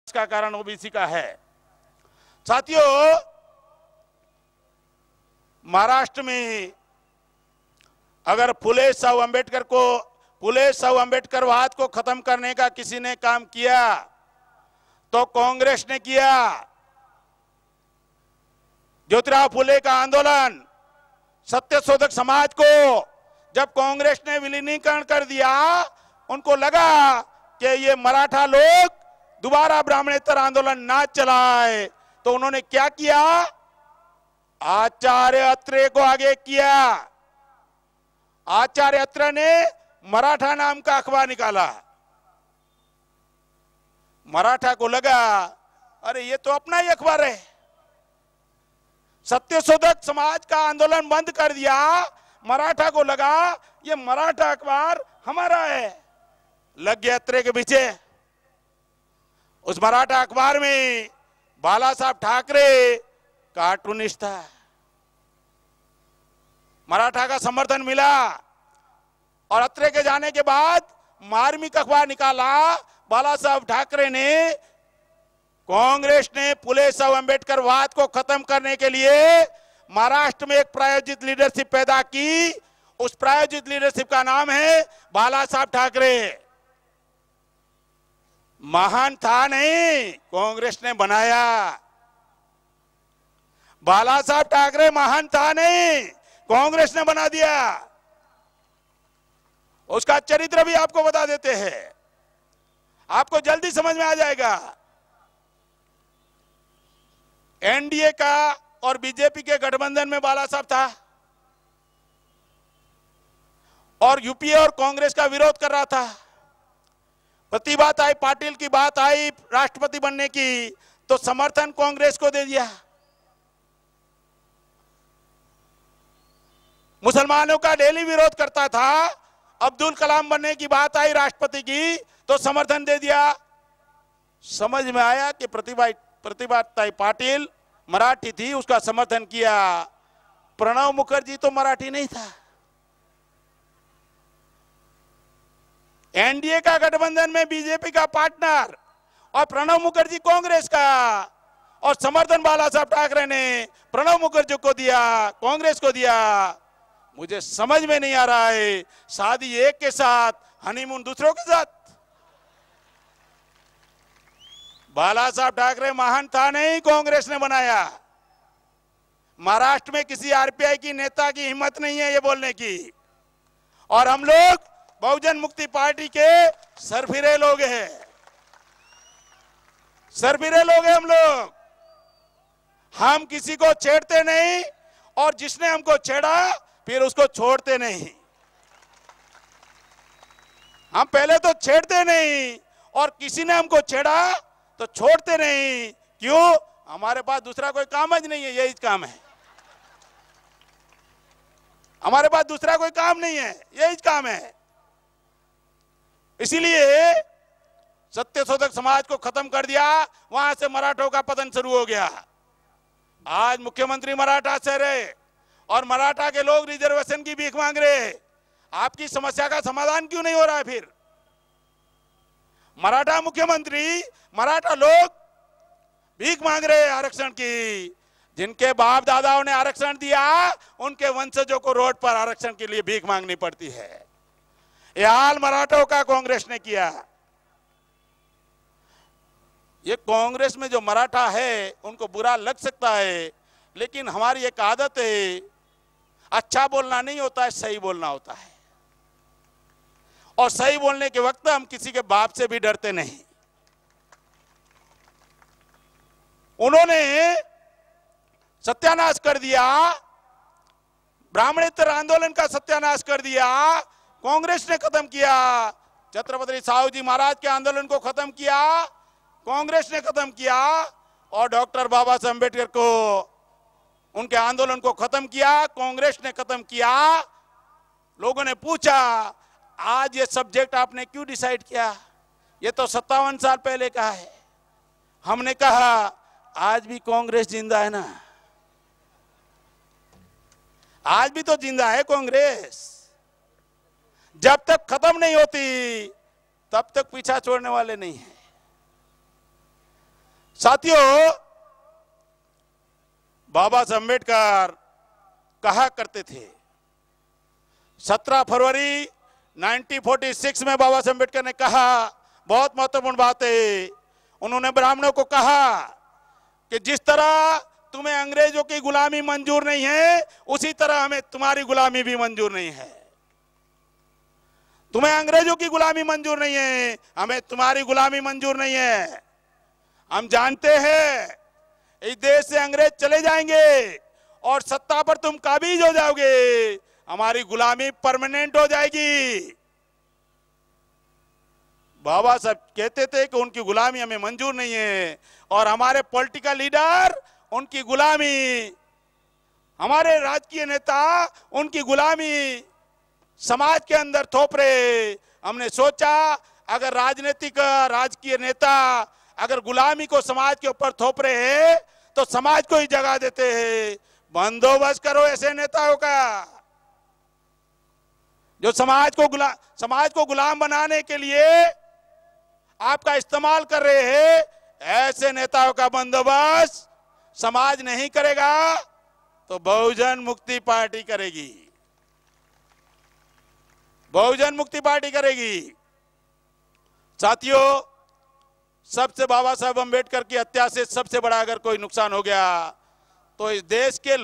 इसका कारण ओबीसी का है। साथियों, महाराष्ट्र में अगर फुले साहु अम्बेडकरवाद को खत्म करने का किसी ने काम किया तो कांग्रेस ने किया। ज्योतिराव फुले का आंदोलन, सत्यशोधक समाज को जब कांग्रेस ने विलीनीकरण कर दिया, उनको लगा कि ये मराठा लोग दोबारा ब्राह्मणेतर आंदोलन ना चलाए, तो उन्होंने क्या किया? आचार्य अत्रे को आगे किया। आचार्य अत्रे ने मराठा नाम का अखबार निकाला। मराठा को लगा अरे ये तो अपना ही अखबार है। सत्यशोधक समाज का आंदोलन बंद कर दिया। मराठा को लगा ये मराठा अखबार हमारा है, लग गया अत्रे के पीछे। उस मराठा अखबार में बाला साहब ठाकरे कार्टूनिस्ट था। मराठा का समर्थन मिला और अत्रे के जाने के बाद मार्मिक अखबार निकाला बाला साहब ठाकरे ने। कांग्रेस ने फुले साहु अम्बेडकरवाद को खत्म करने के लिए महाराष्ट्र में एक प्रायोजित लीडरशिप पैदा की। उस प्रायोजित लीडरशिप का नाम है बाला साहब ठाकरे। महान था नहीं, कांग्रेस ने बनाया। बाला साहब ठाकरे महान था नहीं, कांग्रेस ने बना दिया। उसका चरित्र भी आपको बता देते हैं, आपको जल्दी समझ में आ जाएगा। एनडीए का और बीजेपी के गठबंधन में बाला साहब था और यूपीए और कांग्रेस का विरोध कर रहा था। प्रतिभा आई, पाटिल की बात आई राष्ट्रपति बनने की, तो समर्थन कांग्रेस को दे दिया। मुसलमानों का दिल्ली विरोध करता था, अब्दुल कलाम बनने की बात आई राष्ट्रपति की, तो समर्थन दे दिया। समझ में आया कि प्रतिभा पाटिल मराठी थी, उसका समर्थन किया। प्रणब मुखर्जी तो मराठी नहीं था। एनडीए का गठबंधन में बीजेपी का पार्टनर और प्रणब मुखर्जी कांग्रेस का, और समर्थन बाला साहब ठाकरे ने प्रणब मुखर्जी को दिया, कांग्रेस को दिया। मुझे समझ में नहीं आ रहा है, शादी एक के साथ, हनीमून दूसरों के साथ। बाला साहब ठाकरे महान था नहीं, कांग्रेस ने बनाया। महाराष्ट्र में किसी आरपीआई की नेता की हिम्मत नहीं है ये बोलने की। और हम लोग बहुजन मुक्ति पार्टी के सरफिरे लोग हैं, सरफिरे लोग हैं हम लोग। हम किसी को छेड़ते नहीं और जिसने हमको छेड़ा फिर उसको छोड़ते नहीं। हम पहले तो छेड़ते नहीं और किसी ने हमको छेड़ा तो छोड़ते नहीं। क्यों? हमारे पास दूसरा कोई काम ही नहीं है, यही काम है। हमारे पास दूसरा कोई काम नहीं है, यही काम है। इसीलिए सत्यशोधक समाज को खत्म कर दिया, वहां से मराठों का पतन शुरू हो गया। आज मुख्यमंत्री मराठा से रहे और मराठा के लोग रिजर्वेशन की भीख मांग रहे। आपकी समस्या का समाधान क्यों नहीं हो रहा है? फिर मराठा मुख्यमंत्री, मराठा लोग भीख मांग रहे आरक्षण की। जिनके बाप दादाओं ने आरक्षण दिया, उनके वंशजों को रोड पर आरक्षण के लिए भीख मांगनी पड़ती है। यह हाल मराठों का कांग्रेस ने किया। ये कांग्रेस में जो मराठा है उनको बुरा लग सकता है, लेकिन हमारी एक आदत है, अच्छा बोलना नहीं होता है, सही बोलना होता है। और सही बोलने के वक्त हम किसी के बाप से भी डरते नहीं। उन्होंने सत्यानाश कर दिया, ब्राह्मणेतर आंदोलन का सत्यानाश कर दिया, कांग्रेस ने खत्म किया। छत्रपति साहू जी महाराज के आंदोलन को खत्म किया, कांग्रेस ने खत्म किया। और डॉक्टर बाबा साहब अम्बेडकर को, उनके आंदोलन को खत्म किया, कांग्रेस ने खत्म किया। लोगों ने पूछा आज ये सब्जेक्ट आपने क्यों डिसाइड किया? ये तो 57 साल पहले का है। हमने कहा आज भी कांग्रेस जिंदा है ना, आज भी तो जिंदा है कांग्रेस। जब तक खत्म नहीं होती तब तक पीछा छोड़ने वाले नहीं है। साथियों, बाबा साहब अम्बेडकर कहा करते थे, 17 फरवरी 1946 में बाबा साहब अम्बेडकर ने कहा, बहुत महत्वपूर्ण बात है, उन्होंने ब्राह्मणों को कहा कि जिस तरह तुम्हें अंग्रेजों की गुलामी मंजूर नहीं है, उसी तरह हमें तुम्हारी गुलामी भी मंजूर नहीं है। तुम्हें अंग्रेजों की गुलामी मंजूर नहीं है, हमें तुम्हारी गुलामी मंजूर नहीं है। हम जानते हैं इस देश से अंग्रेज चले जाएंगे और सत्ता पर तुम काबिज हो जाओगे, हमारी गुलामी परमानेंट हो जाएगी। बाबा साहब कहते थे कि उनकी गुलामी हमें मंजूर नहीं है और हमारे पॉलिटिकल लीडर उनकी गुलामी, हमारे राजकीय नेता उनकी गुलामी समाज के अंदर थोप रहे। हमने सोचा अगर राजकीय नेता अगर गुलामी को समाज के ऊपर थोप रहे हैं तो समाज को ही जगह देते हैं। बंदोबस्त करो ऐसे नेताओं का जो समाज को गुलाम बनाने के लिए आपका इस्तेमाल कर रहे हैं। ऐसे नेताओं का बंदोबस्त समाज नहीं करेगा तो बहुजन मुक्ति पार्टी करेगी, बहुजन मुक्ति पार्टी करेगी। साथियों, सबसे बाबा साहब अम्बेडकर की हत्या से सबसे बड़ा अगर कोई नुकसान हो गया तो इस देश के